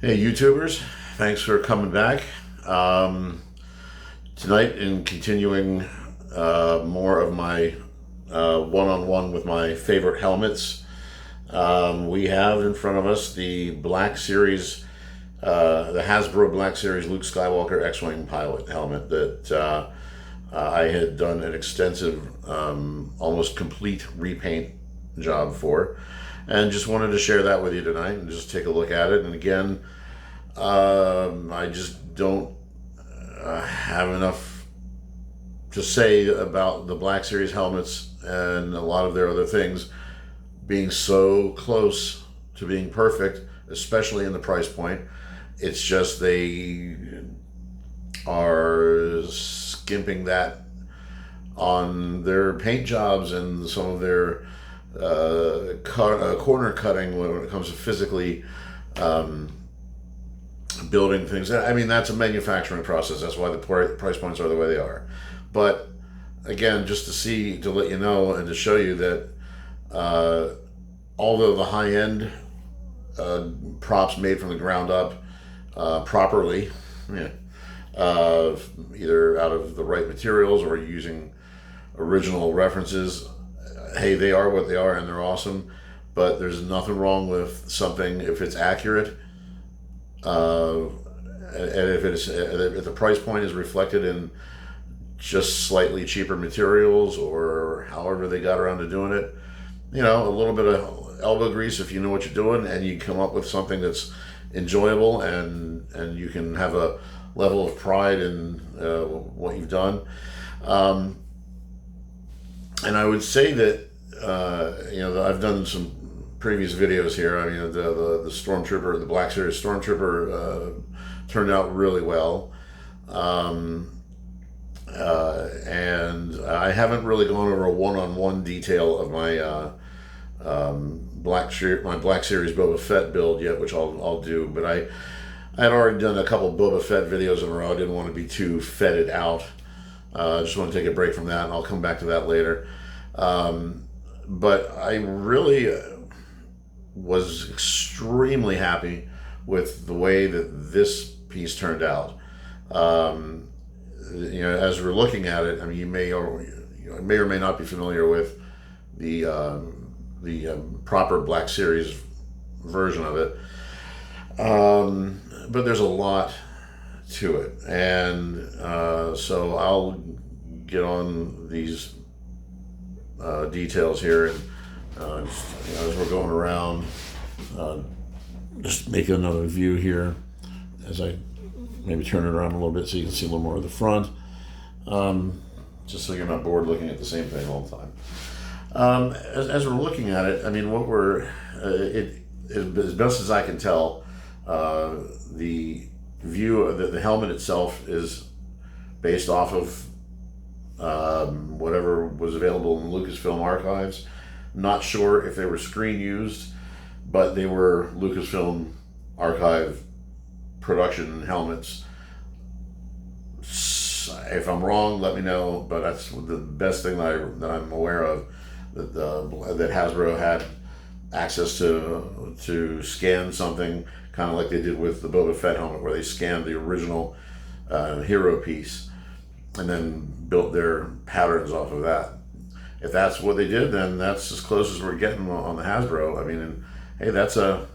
Hey YouTubers, thanks for coming back. Tonight, in continuing more of my one-on-one with my favorite helmets, we have in front of us the Black Series, the Hasbro Black Series Luke Skywalker X-Wing pilot helmet that I had done an extensive, almost complete repaint job for, and just wanted to share that with you tonight and just take a look at it. And again, I just don't have enough to say about the Black Series helmets and a lot of their other things being so close to being perfect, especially in the price point. It's just they are skimping that on their paint jobs and some of their corner cutting when it comes to physically building things. I mean, that's a manufacturing process. That's why the price points are the way they are. But again, just to let you know and to show you that although the high-end props made from the ground up properly, either out of the right materials or using original references, hey, they are what they are and they're awesome. But there's nothing wrong with something if it's accurate, and if the price point is reflected in just slightly cheaper materials or however they got around to doing it. A little bit of elbow grease if you know what you're doing, and you come up with something that's enjoyable and you can have a level of pride in what you've done. And I would say that I've done some previous videos here. I mean, the Stormtrooper, the Black Series Stormtrooper turned out really well. And I haven't really gone over a one-on-one detail of my Black Series Boba Fett build yet, which I'll do. But I had already done a couple Boba Fett videos in a row. I didn't want to be too fetted out. I just want to take a break from that, and I'll come back to that later. But I really was extremely happy with the way that this piece turned out. As we're looking at it, I mean, you may or may not be familiar with the proper Black Series version of it, but there's a lot to it, and so I'll get on these details here, and as we're going around, just make another view here as I maybe turn it around a little bit so you can see a little more of the front, just so you're not bored looking at the same thing all the time. As we're looking at it, I mean, what as best as I can tell, the view of the helmet itself is based off of whatever was available in the Lucasfilm archives. Not sure if they were screen used, but they were Lucasfilm archive production helmets. If I'm wrong, let me know, but that's the best thing that I'm aware of, that Hasbro had access to scan something, kind of like they did with the Boba Fett helmet, where they scanned the original hero piece and then built their patterns off of that. If that's what they did, then that's as close as we're getting on the Hasbro. I mean, and hey, that's an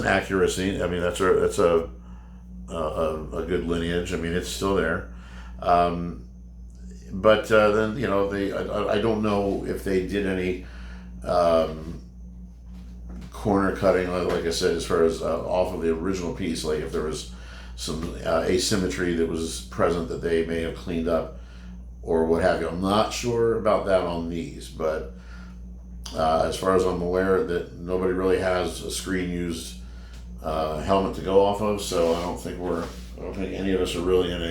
accuracy. I mean, that's a good lineage. I mean, it's still there. But then I don't know if they did any corner cutting, like I said, as far as off of the original piece. Like if there was some asymmetry that was present that they may have cleaned up or what have you. I'm not sure about that on these, but as far as I'm aware, that nobody really has a screen used helmet to go off of, so I don't think any of us are really in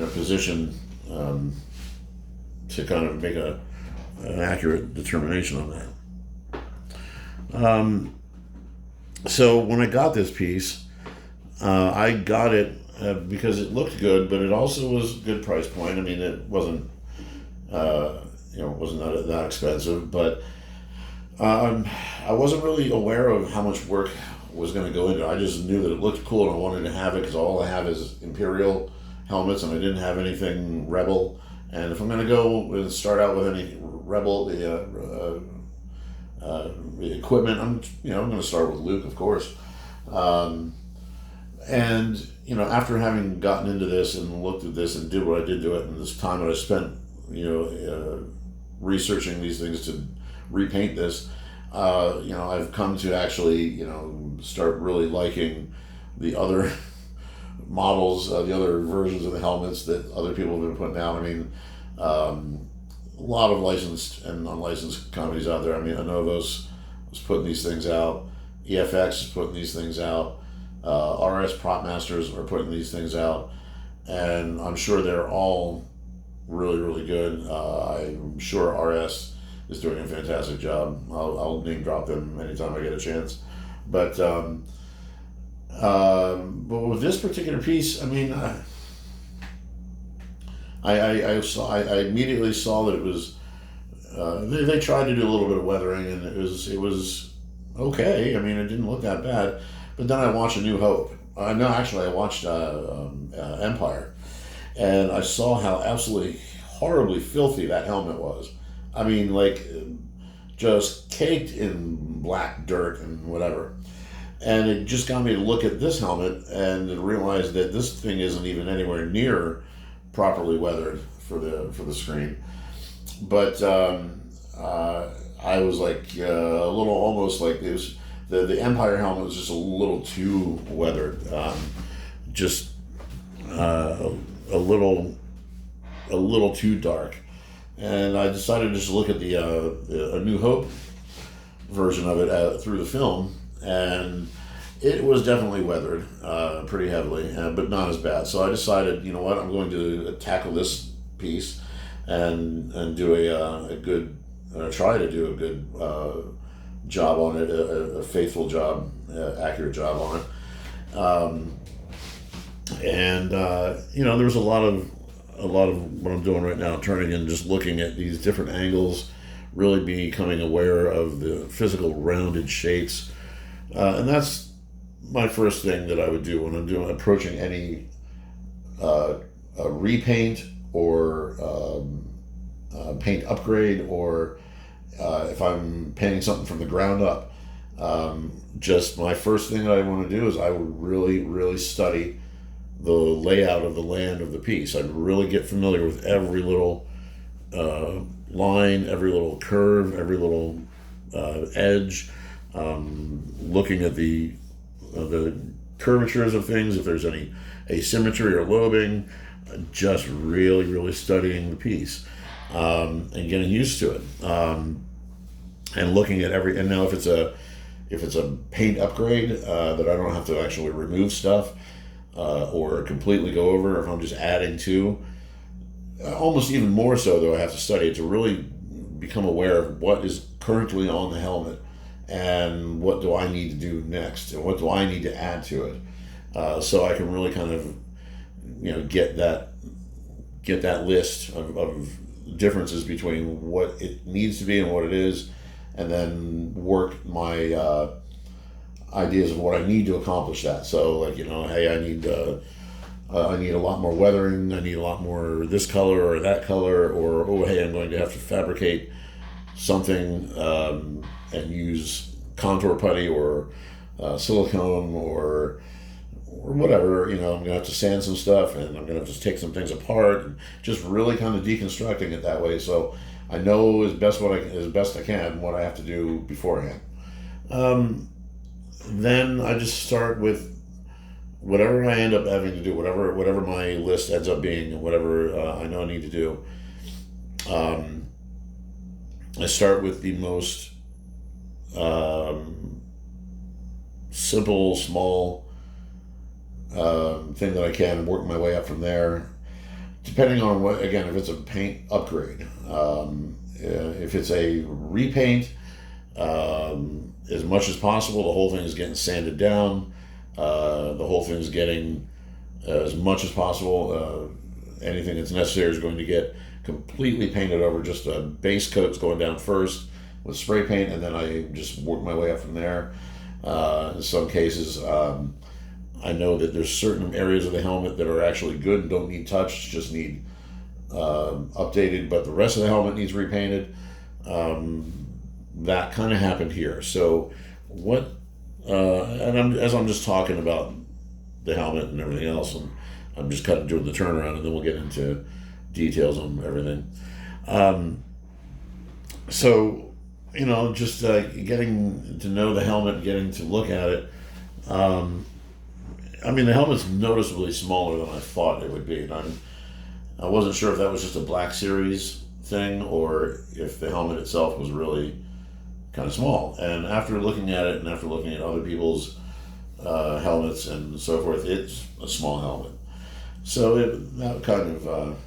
a position to kind of make an accurate determination on that. So when I got this piece, I got it because it looked good, but it also was a good price point. I mean, it wasn't wasn't that expensive, but I wasn't really aware of how much work was going to go into it. I just knew that it looked cool and I wanted to have it because all I have is Imperial helmets and I didn't have anything Rebel. And if I'm going to go and start out with any Rebel equipment, I'm going to start with Luke, of course. And after having gotten into this and looked at this and did what I did to it, and this time that I spent, researching these things to repaint this, I've come to actually, start really liking the other models, the other versions of the helmets that other people have been putting out. I mean, a lot of licensed and unlicensed companies out there. I mean, Anovos was putting these things out. EFX is putting these things out. RS Prop Masters are putting these things out. And I'm sure they're all really, really good. I'm sure RS is doing a fantastic job. I'll name drop them anytime I get a chance. But with this particular piece, I mean, I immediately saw that it was. They tried to do a little bit of weathering, and it was okay. I mean, it didn't look that bad. But then I watched A New Hope. I watched Empire, and I saw how absolutely horribly filthy that helmet was. I mean, like, just caked in black dirt and whatever. And it just got me to look at this helmet and to realize that this thing isn't even anywhere near properly weathered for the screen. But I was like a little, almost like it was the Empire helmet was just a little too weathered, just a little too dark. And I decided to just look at the A New Hope version of it through the film, and it was definitely weathered pretty heavily, but not as bad. So I decided, you know what, I'm going to tackle this piece and do a good, try to do a good job on it, a faithful job, accurate job on it. There was a lot of what I'm doing right now, turning and just looking at these different angles, really becoming aware of the physical rounded shapes. And that's my first thing that I would do when I'm approaching any a repaint or paint upgrade, or if I'm painting something from the ground up. Just my first thing that I want to do is I would really, really study the layout of the land of the piece. I'd really get familiar with every little line, every little curve, every little edge, looking at the curvatures of things, if there's any asymmetry or lobing, just really, really studying the piece and getting used to it, and looking at and now if it's a paint upgrade that I don't have to actually remove stuff or completely go over, if I'm just adding to, almost even more so though, I have to study it to really become aware of what is currently on the helmet and what do I need to do next and what do I need to add to it, so I can really kind of get that list of differences between what it needs to be and what it is, and then work my ideas of what I need to accomplish that. So, like, hey, I need a lot more weathering, I need a lot more this color or that color, or oh, hey, I'm going to have to fabricate something and use contour putty or silicone or whatever. I'm going to have to sand some stuff, and I'm going to have to take some things apart, and just really kind of deconstructing it that way, so I know as best I can what I have to do beforehand. Then I just start with whatever I end up having to do, whatever my list ends up being, and whatever I know I need to do. I start with the most simple, small thing that I can, and work my way up from there, depending on what, again, if it's a paint upgrade. If it's a repaint, as much as possible, the whole thing is getting sanded down. The whole thing is getting, as much as possible, anything that's necessary is going to get completely painted over. Just a base coat's going down first with spray paint, and then I just work my way up from there. In some cases, I know that there's certain areas of the helmet that are actually good and don't need touched, just need updated, but the rest of the helmet needs repainted. That kind of happened here. So what, as I'm just talking about the helmet and everything else, and I'm just kind of doing the turnaround, and then we'll get into details on everything. So, just getting to know the helmet, getting to look at it. The helmet's noticeably smaller than I thought it would be, and I wasn't sure if that was just a Black Series thing or if the helmet itself was really kind of small. And after looking at it and after looking at other people's helmets and so forth, it's a small helmet. So that kind of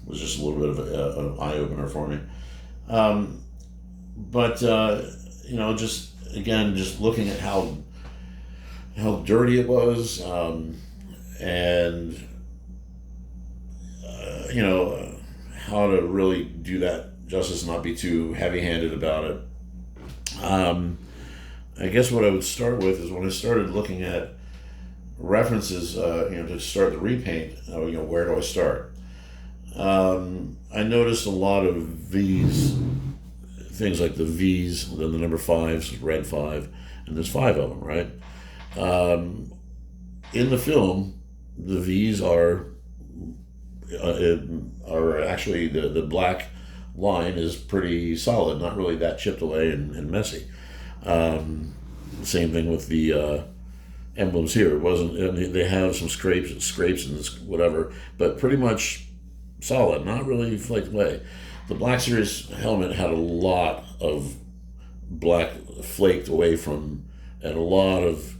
was just a little bit of an eye-opener for me. Just looking at how dirty it was, and how to really do that justice, not be too heavy-handed about it. I guess what I would start with is when I started looking at references, to start the repaint, where do I start? I noticed a lot of V's, things like the V's, then the number 5s, red 5, and there's 5 of them, right? In the film, the V's are actually, the black line is pretty solid, not really that chipped away and messy. Same thing with the emblems here. It wasn't. They have some scrapes and whatever, but pretty much solid, not really flaked away. The Black Series helmet had a lot of black flaked away from, and a lot of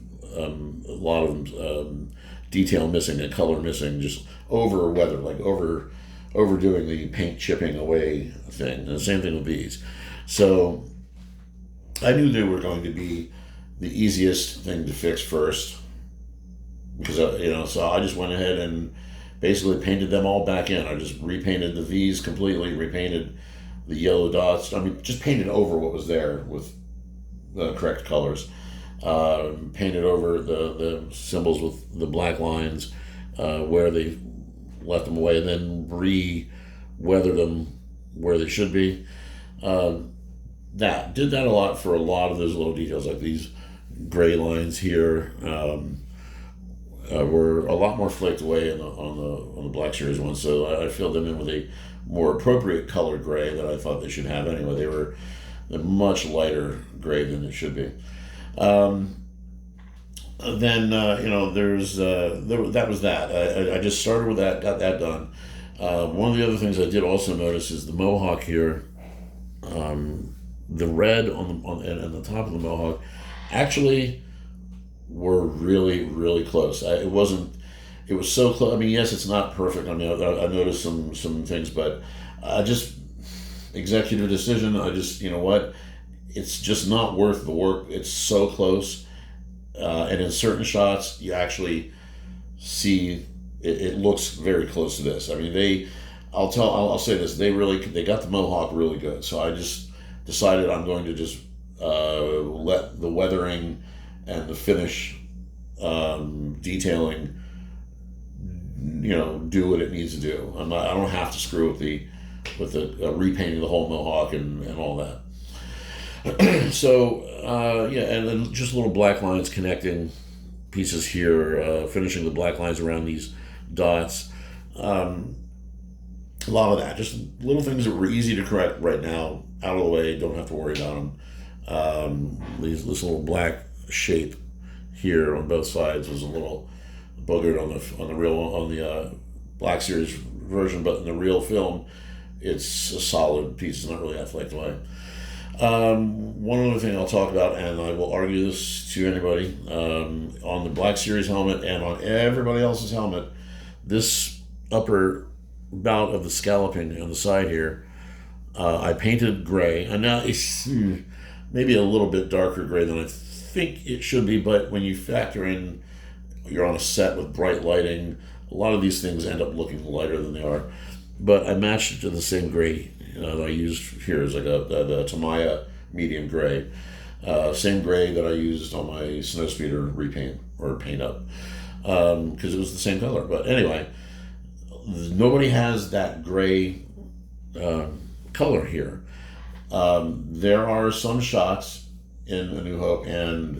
detail missing and color missing, just over weather, like overdoing the paint chipping away thing. And the same thing with these. So I knew they were going to be the easiest thing to fix first, because so I just went ahead and basically painted them all back in. I just repainted the V's completely, repainted the yellow dots. Just painted over what was there with the correct colors. Painted over the symbols with the black lines where they left them away, and then re-weathered them where they should be. Did that a lot for a lot of those little details, like these gray lines here. Were a lot more flaked away on the Black Series one, so I filled them in with a more appropriate color gray that I thought they should have anyway. They're much lighter gray than it should be. That was that. I just started with that, got that done. One of the other things I did also notice is the mohawk here. The red on the top of the mohawk actually were really, really close. It was so close. Yes, it's not perfect. I noticed some things, but just executive decision. You know what? It's just not worth the work. It's so close. And in certain shots, you actually see it looks very close to this. I'll say this. They got the mohawk really good. So I just decided I'm going to just let the weathering and the finish detailing, do what it needs to do. I don't have to screw with the repainting the whole mohawk and all that. So and then just little black lines connecting pieces here, finishing the black lines around these dots. A lot of that, just little things that were easy to correct right now, out of the way, don't have to worry about them. This little black shape here on both sides was a little boogered on the Black Series version, but in the real film, it's a solid piece. It's not really that flaked away. One other thing I'll talk about, and I will argue this to anybody, on the Black Series helmet and on everybody else's helmet, this upper bout of the scalloping on the side here, I painted gray, and now it's maybe a little bit darker gray than I think it should be, but when you factor in you're on a set with bright lighting, a lot of these things end up looking lighter than they are. But I matched it to the same gray that I used here, is like the Tamiya medium gray. Same gray that I used on my Snowspeeder repaint or paint up, because it was the same color. But anyway, nobody has that gray color here. There are some shots in A New Hope and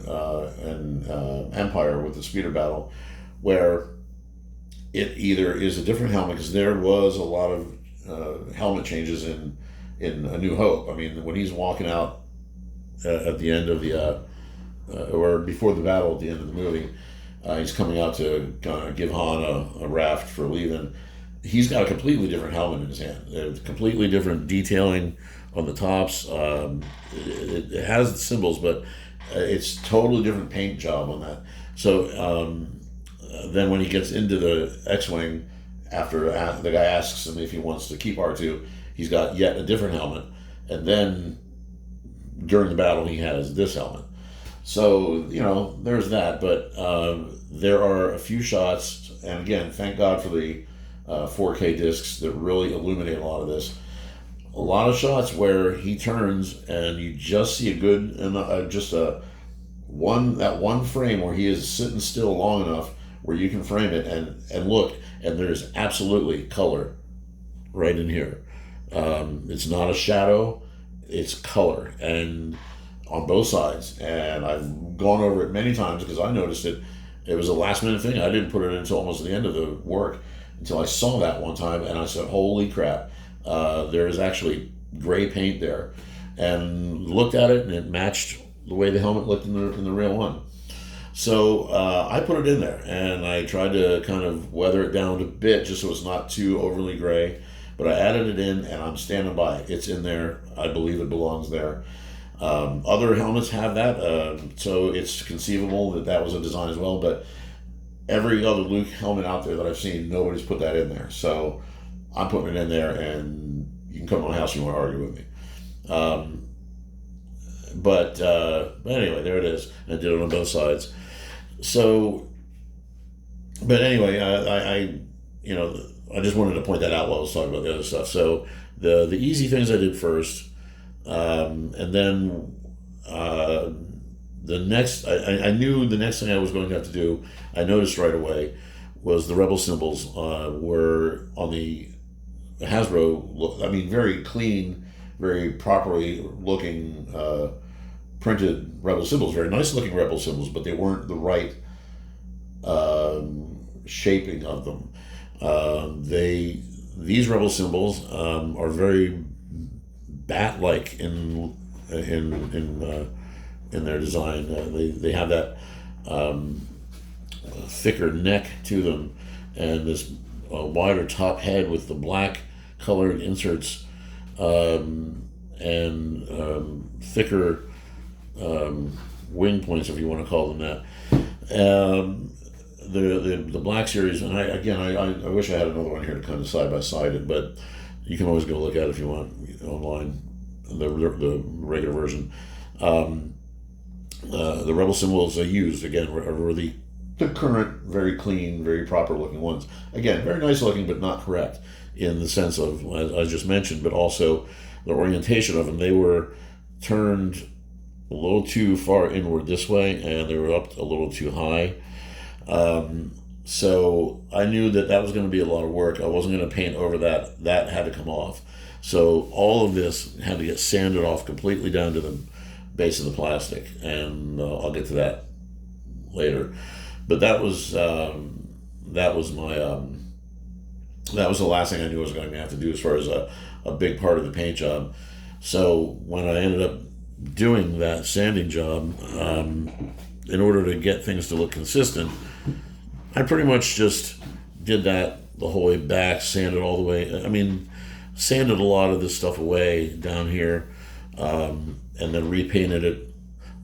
Empire with the speeder battle where it either is a different helmet, because there was a lot of helmet changes in A New Hope. I mean, when he's walking out at the end of the or before the battle at the end of the movie, he's coming out to give Han a raft for leaving. He's got a completely different helmet in his hand. There's completely different detailing on the tops. It has the symbols, but it's totally different paint job on that. So then when he gets into the X-Wing, after the guy asks him if he wants to keep R2, he's got yet a different helmet. And then during the battle, he has this helmet. So, there's that. But there are a few shots, and again, thank God for the 4K discs that really illuminate a lot of this. A lot of shots where he turns and you just see a good, that one frame where he is sitting still long enough where you can frame it and look, and there's absolutely color right in here. It's not a shadow, it's color, and on both sides. And I've gone over it many times because I noticed it. It was a last minute thing. I didn't put it in until almost the end of the work, until I saw that one time, and I said, holy crap, there is actually gray paint there. And looked at it, and it matched the way the helmet looked in the real one. So I put it in there, and I tried to kind of weather it down a bit just so it's not too overly gray. But I added it in, and I'm standing by it. It's in there. I believe it belongs there. Other helmets have that, so it's conceivable that was a design as well. But every other Luke helmet out there that I've seen, nobody's put that in there. So I'm putting it in there, and you can come to my house if you want to argue with me. But anyway, there it is. I did it on both sides. So, but anyway, I just wanted to point that out while I was talking about the other stuff. So the easy things I did first, and then the next, I knew the next thing I was going to have to do, I noticed right away, was the Rebel symbols were on the Hasbro, very clean, very properly looking printed Rebel symbols, very nice looking Rebel symbols, but they weren't the right shaping of them. These Rebel symbols are very bat-like in their design. They have that thicker neck to them, and this wider top head with the black colored inserts, and thicker wing points, if you want to call them that. The Black Series, and I wish I had another one here to kind of side by side it, but you can always go look at it if you want online, the regular version. The Rebel symbols I used, again, were the current, very clean, very proper looking ones. Again, very nice looking, but not correct in the sense of, as I just mentioned, but also the orientation of them. They were turned a little too far inward this way, and they were up a little too high. So I knew that was going to be a lot of work. I wasn't going to paint over that. That had to come off. So all of this had to get sanded off completely down to the base of the plastic, and I'll get to that later. But that was the last thing I knew I was going to have to do as far as a big part of the paint job. So when I ended up doing that sanding job, in order to get things to look consistent, I pretty much just did that the whole way back, sanded all the way. Sanded a lot of this stuff away down here, and then repainted it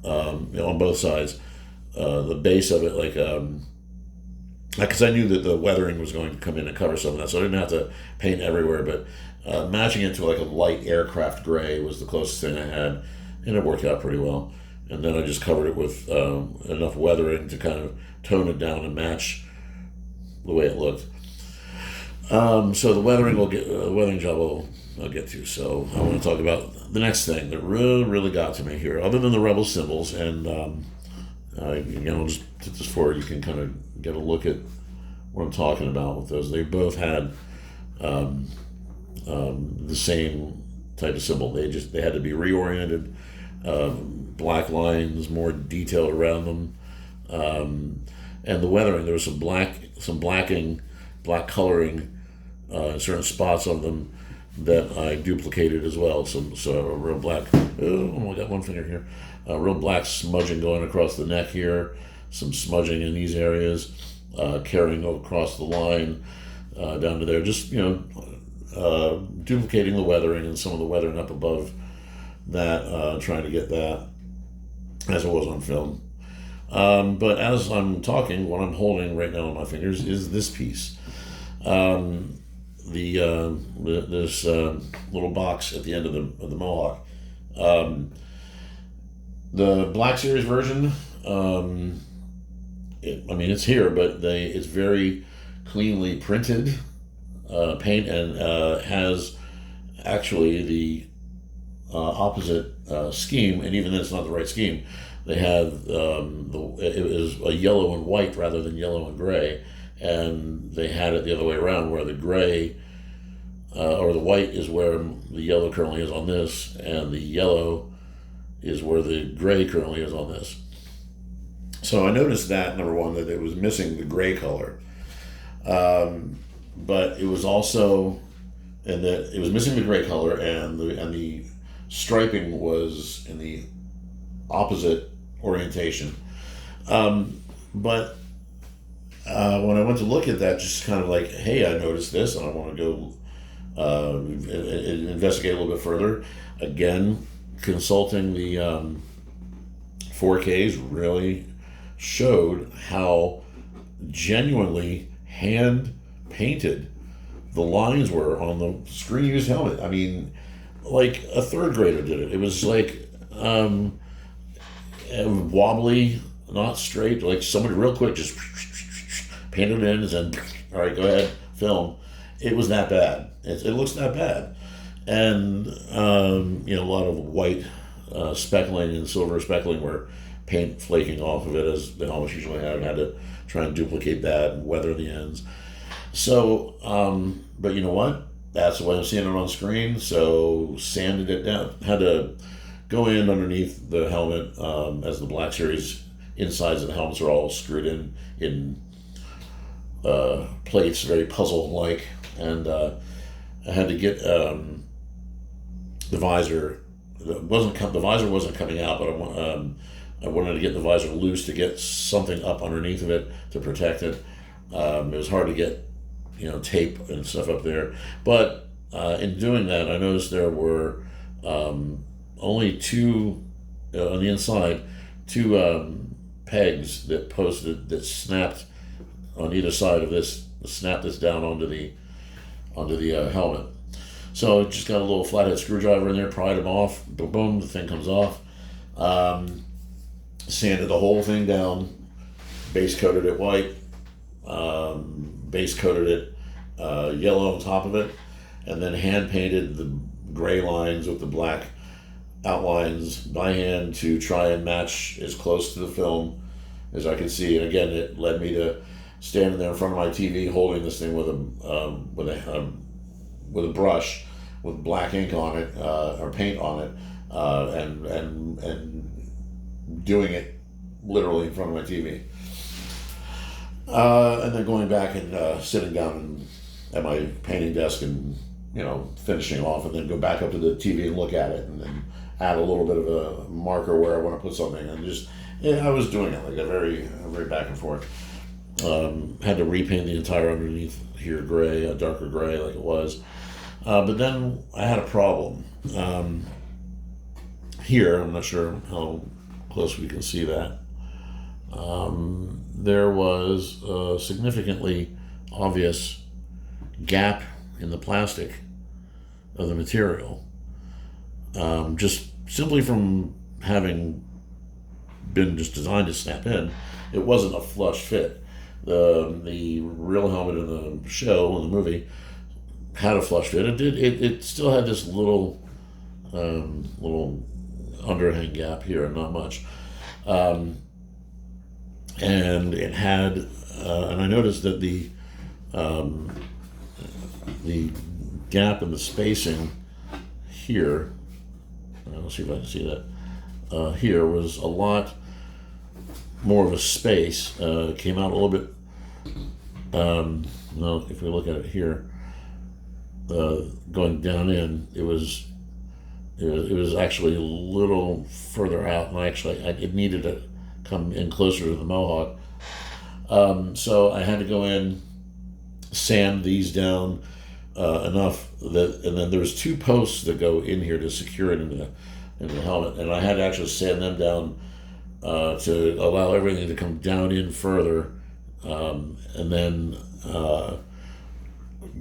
on both sides. The base of it, because I knew that the weathering was going to come in and cover some of that, so I didn't have to paint everywhere, but matching it to like a light aircraft gray was the closest thing I had, and it worked out pretty well. And then I just covered it with enough weathering to kind of tone it down and match the way it looked. So the weathering job will I'll get to. So I want to talk about the next thing that really got to me here, other than the Rebel symbols. And again, I'll just put this forward. You can kind of get a look at what I'm talking about with those. They both had the same type of symbol. They had to be reoriented, black lines, more detail around them, and the weathering. There was some black coloring in certain spots of them that I duplicated as well. So a real black. Oh, I got one finger here. Real black smudging going across the neck here. Some smudging in these areas, carrying across the line down to there. Just duplicating the weathering and some of the weathering up above that, trying to get that as it was on film. But as I'm talking, what I'm holding right now in my fingers is this piece. This little box at the end of the Mohawk. The Black Series version, it's here, but it's very cleanly printed paint, and has actually the opposite scheme, and even then it's not the right scheme. They have it was a yellow and white rather than yellow and gray, and they had it the other way around, where the gray or the white is where the yellow currently is on this, and the yellow is where the gray currently is on this. So I noticed that, number one, that it was missing the gray color, but it was also, and that it was missing the gray color, and the striping was in the opposite orientation. But when I went to look at that, just kind of like, hey, I noticed this, and I want to go investigate a little bit further. Again, consulting the 4Ks really showed how genuinely hand painted the lines were on the screen used helmet. I mean, like a third grader did it. It was like wobbly, not straight. Like somebody real quick just painted it in and said, "All right, go ahead, film." It was that bad. It looks that bad, and a lot of white speckling and silver speckling where paint flaking off of it, as they almost usually have. Had to try and duplicate that and weather the ends. So, but you know what? That's the way I'm seeing it on screen. So sanded it down. Had to go in underneath the helmet, as the Black Series insides of the helmets are all screwed in plates, very puzzle-like. And I had to get the visor. The visor wasn't coming out, but I wanted to get the visor loose to get something up underneath of it to protect it. It was hard to get, tape and stuff up there. But in doing that, I noticed there were only two on the inside, two pegs that snapped on either side of this. Snapped this down onto the helmet. So just got a little flathead screwdriver in there, pried them off. Boom, boom, the thing comes off. Sanded the whole thing down, base coated it white, base coated it yellow on top of it, and then hand painted the gray lines with the black outlines by hand to try and match as close to the film as I could see. And again, it led me to standing there in front of my TV holding this thing with a brush with black ink on it, or paint on it, and doing it literally in front of my TV. And then going back and sitting down at my painting desk and finishing off, and then go back up to the TV and look at it, and then add a little bit of a marker where I want to put something, and just I was doing it like a very back and forth. Had to repaint the entire underneath here gray, a darker gray like it was. But then I had a problem. Here, I'm not sure how close we can see that. There was a significantly obvious gap in the plastic of the material. Just simply from having been just designed to snap in, it wasn't a flush fit. The real helmet in the show, in the movie, had a flush fit. It still had this little little underhang gap here, not much. And it had, and I noticed that the gap in the spacing here, let's see if I can see that, here was a lot more of a space. It came out a little bit, well, if we look at it here, going down in, it was actually a little further out, and it needed to come in closer to the Mohawk. So I had to go in, sand these down enough that, and then there's two posts that go in here to secure it into the helmet, and I had to actually sand them down to allow everything to come down in further, and then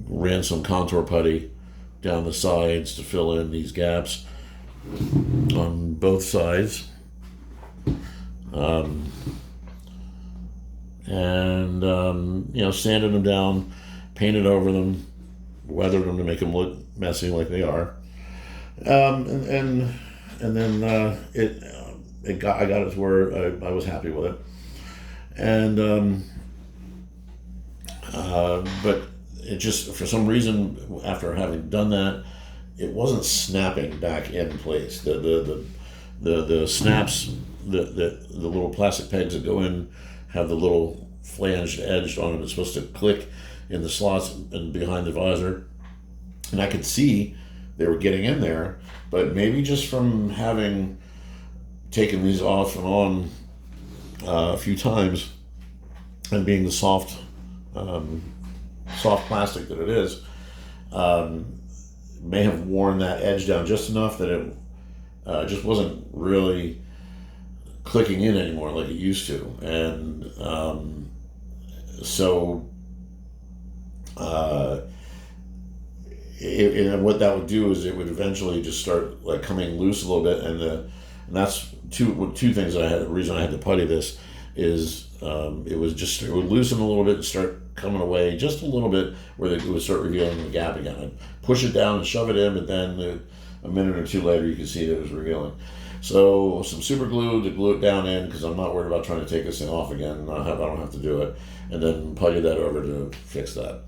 ran some contour putty down the sides to fill in these gaps on both sides. Sanded them down, painted over them, weathered them to make them look messy like they are. And then I got it to where I was happy with it. And but it just, for some reason, after having done that, it wasn't snapping back in place. The snaps, the little plastic pegs that go in have the little flanged edge on them. It's supposed to click in the slots and behind the visor, and I could see they were getting in there, but maybe just from having taken these off and on a few times, and being the soft plastic that it is, may have worn that edge down just enough that it just wasn't really clicking in anymore like it used to. And what that would do is it would eventually just start like coming loose a little bit, and that's two things that the reason I had to putty this is it would loosen a little bit and start coming away just a little bit, where it would start revealing the gap again. I'd push it down and shove it in, but then a minute or two later you could see that it was revealing. So some super glue to glue it down in, because I'm not worried about trying to take this thing off again. I don't have to do it. And then putty that over to fix that.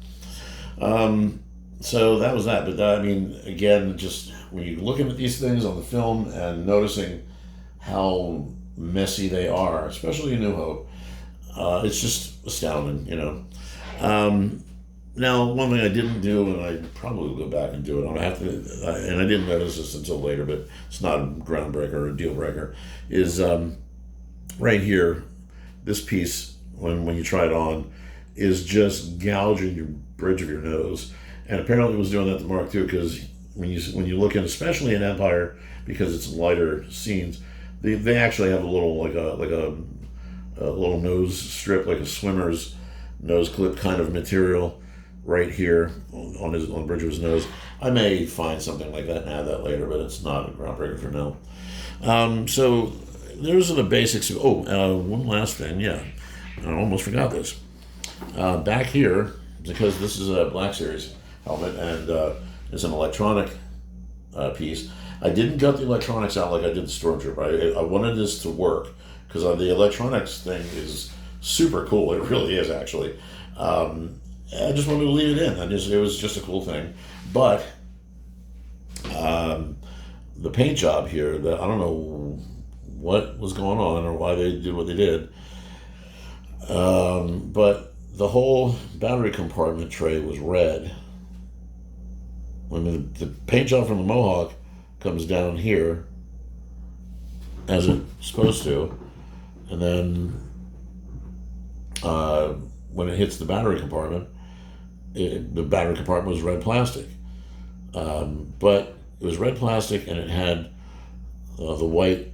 So that was that. But I mean, again, just when you're looking at these things on the film and noticing how messy they are, especially in New Hope, it's just astounding, you know. Now, one thing I didn't do, and I probably will go back and do it, and I didn't notice this until later, but it's not a groundbreaker or a deal breaker, is right here, this piece, when you try it on, is just gouging your bridge of your nose. And apparently it was doing that to Mark too, because when you look in, especially in Empire, because it's lighter scenes, they actually have a little like a little nose strip, like a swimmer's nose clip kind of material right here on the bridge of his nose. I may find something like that and add that later, but it's not a groundbreaker for now. So those are the basics. One last thing, yeah, I almost forgot this. Back here, because this is a Black Series helmet and it's an electronic piece, I didn't gut the electronics out like I did the Stormtrooper. I wanted this to work, because the electronics thing is super cool. It really is, actually. I just wanted to leave it in. It was just a cool thing. But the paint job here, I don't know what was going on or why they did what they did, but the whole battery compartment tray was red. When the paint job from the Mohawk comes down here, as it's supposed to, and then when it hits the battery compartment, the battery compartment was red plastic. But it was red plastic, and it had the white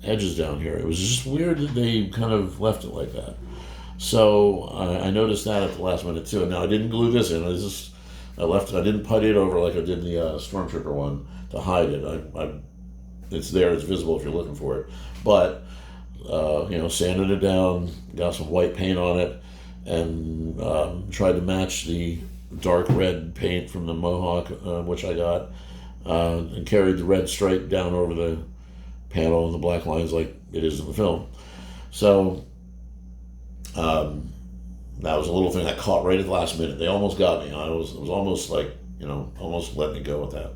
edges down here. It was just weird that they kind of left it like that. So I noticed that at the last minute too. Now I didn't glue this in. I didn't putty it over like I did the Stormtrooper one to hide it. It's there. It's visible if you're looking for it. But sanded it down, got some white paint on it, and tried to match the dark red paint from the Mohawk, which I got, and carried the red stripe down over the panel and the black lines like it is in the film. So that was a little thing I caught right at the last minute. They almost got me. It was almost like, almost let me go with that.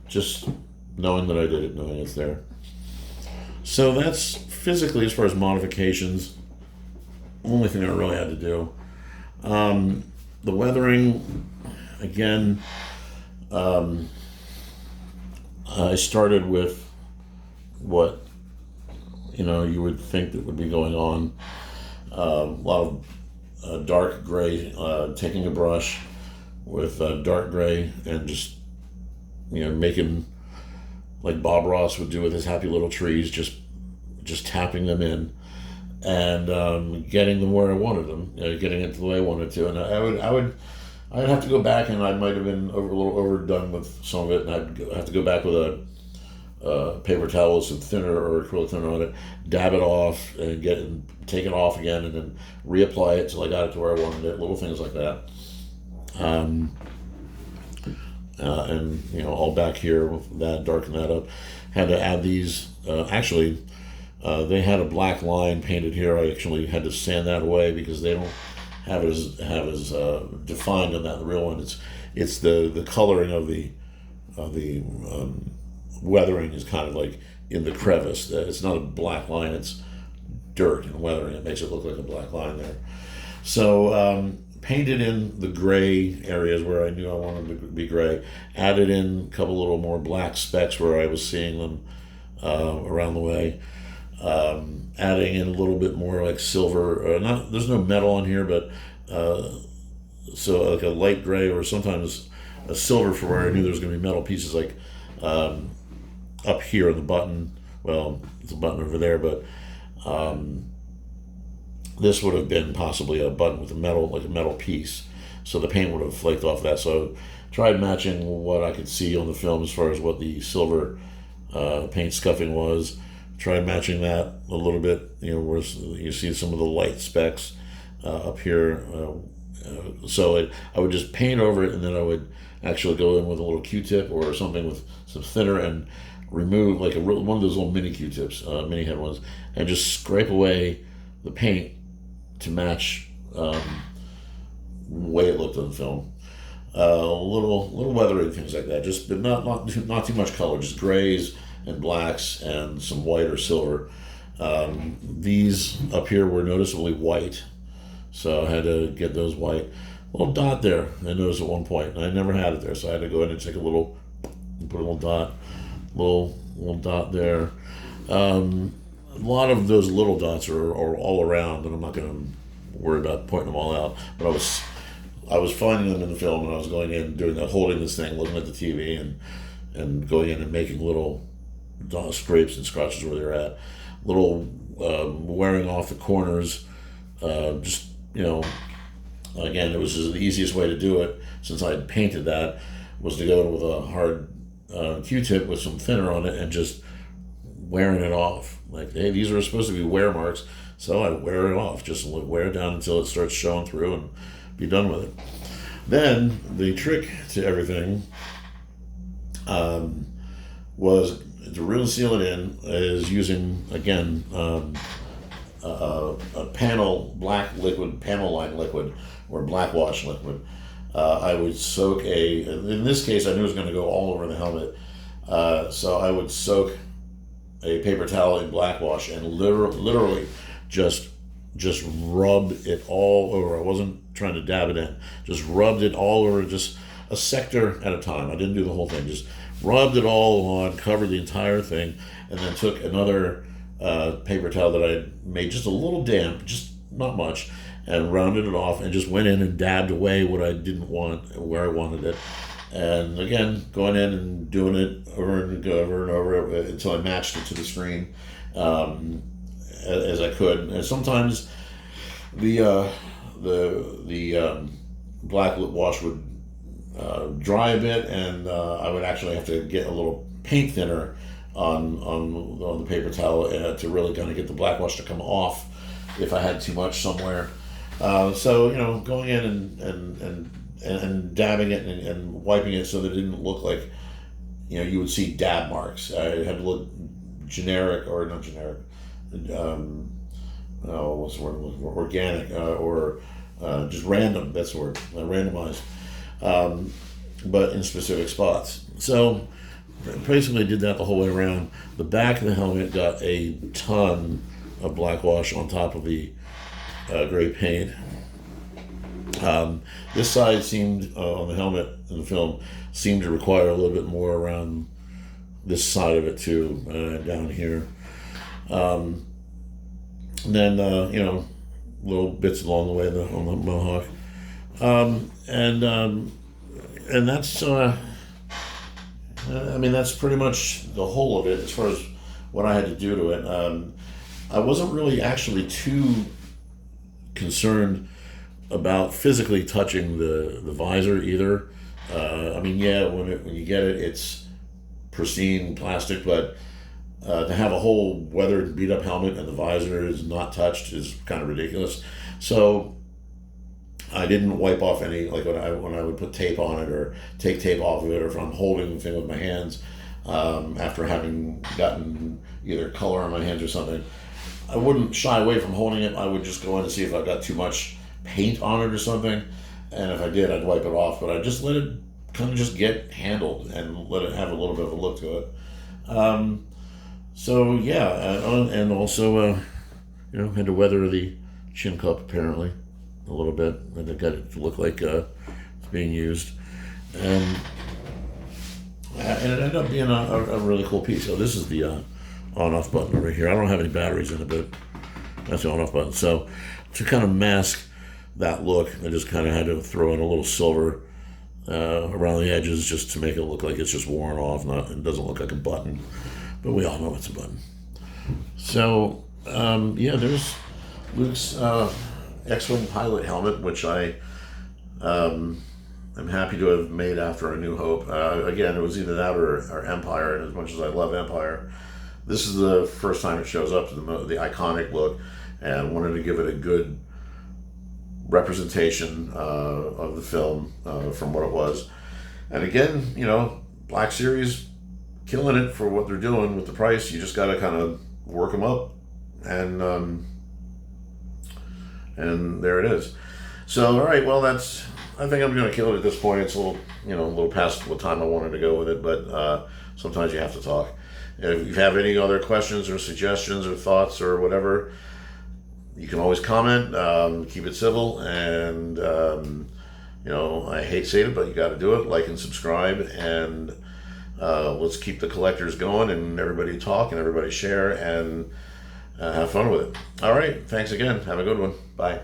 Just knowing that I did it, knowing it's there. So that's physically, as far as modifications, only thing I really had to do. The weathering, again, I started with what you would think that would be going on. A lot of dark gray, taking a brush with dark gray and just making, like Bob Ross would do with his Happy Little Trees, just tapping them in and getting them where I wanted them, getting it the way I wanted to. And I'd have to go back, and I might have been a little overdone with some of it, and I'd have to go back with a paper towel with some thinner or acrylic thinner on it, dab it off, and take it off again, and then reapply it till I got it to where I wanted it. Little things like that. And all back here with that, darken that up. Had to add these. Actually, they had a black line painted here. I actually had to sand that away because they don't have it as defined on that. The real one, it's the coloring of the weathering is kind of like in the crevice. It's not a black line. It's dirt and weathering. It makes it look like a black line there. So painted in the gray areas where I knew I wanted to be gray. Added in a couple little more black specks where I was seeing them around the way. Adding in a little bit more like silver. There's no metal on here, but so like a light gray or sometimes a silver for where I knew there was going to be metal pieces, like up here on the button. Well, it's a button over there, but this would have been possibly a button with a metal piece. So the paint would have flaked off of that. So I tried matching what I could see on the film as far as what the silver paint scuffing was. Tried matching that a little bit, where you see some of the light specks up here. So I would just paint over it, and then I would actually go in with a little Q-tip or something with some thinner and remove like one of those little mini Q-tips, mini head ones, and just scrape away the paint to match the way it looked on the film. Little weathering things like that, just but not too much color, just grays and blacks and some white or silver. These up here were noticeably white, so I had to get those white. Little dot there, I noticed at one point. I never had it there, so I had to go in and take a little, put a little dot there. A lot of those little dots are all around, and I'm not going to worry about pointing them all out. But I was finding them in the film, and I was going in, holding this thing, looking at the TV, and going in and making little scrapes and scratches where they're at. Little wearing off the corners. Again, it was just the easiest way to do it, since I had painted that, was to go in with a hard Q-tip with some thinner on it and just wearing it off. Like, hey, these are supposed to be wear marks, so I wear it off. Just wear it down until it starts showing through and be done with it. Then the trick to everything was to really seal it in is using, again, a black liquid, panel line liquid, or black wash liquid. I would soak in this case I knew it was going to go all over the helmet, so I would soak a paper towel in black wash and literally just rubbed it all over. I wasn't trying to dab it in, just rubbed it all over, just a sector at a time. I didn't do the whole thing, just rubbed it all on, covered the entire thing, and then took another paper towel that I had made just a little damp, just not much, and rounded it off and just went in and dabbed away what I didn't want, where I wanted it. And again, going in and doing it over and over until I matched it to the screen as I could. And sometimes the black wash would dry a bit, and I would actually have to get a little paint thinner on the paper towel to really kind of get the black wash to come off if I had too much somewhere. So going in and dabbing it and wiping it so that it didn't look like you would see dab marks. It had to look generic, or not generic. What's the word? Organic, or just random. That's the word. Randomized, but in specific spots. So basically, did that the whole way around. The back of the helmet got a ton of black wash on top of the gray paint. This side seemed, on the helmet in the film, seemed to require a little bit more around this side of it too, down here. And then little bits along the way on the mohawk, and that's that's pretty much the whole of it as far as what I had to do to it. I wasn't really actually too concerned about physically touching the visor either. When you get it, it's pristine plastic, but to have a whole weathered, beat up helmet and the visor is not touched is kind of ridiculous. So I didn't wipe off any, like when I would put tape on it or take tape off of it, or if I'm holding the thing with my hands, after having gotten either color on my hands or something, I wouldn't shy away from holding it. I would just go in and see if I got too much paint on it or something, and if I did, I'd wipe it off. But I just let it kind of just get handled and let it have a little bit of a look to it. And also had to weather the chin cup apparently a little bit, and it got it to look like it's being used, and it ended up being a really cool piece. So this is the on-off button over here. I don't have any batteries in it, but that's the on-off button. So to kind of mask that look, I just kind of had to throw in a little silver around the edges just to make it look like it's just worn off. It doesn't look like a button, but we all know it's a button. So there's Luke's X-Wing pilot helmet, which I am happy to have made after A New Hope. Again, it was either that or Empire, and as much as I love Empire, this is the first time it shows up to the iconic look, and wanted to give it a good representation of the film from what it was. And again, Black Series killing it for what they're doing with the price. You just got to kind of work them up, and there it is. So, all right, well, I think I'm going to kill it at this point. It's a little past what time I wanted to go with it, but sometimes you have to talk. If you have any other questions or suggestions or thoughts or whatever, you can always comment. Keep it civil, and I hate saying it, but you got to do it. Like and subscribe, and let's keep the collectors going, and everybody talk and everybody share, and have fun with it. All right, thanks again. Have a good one. Bye.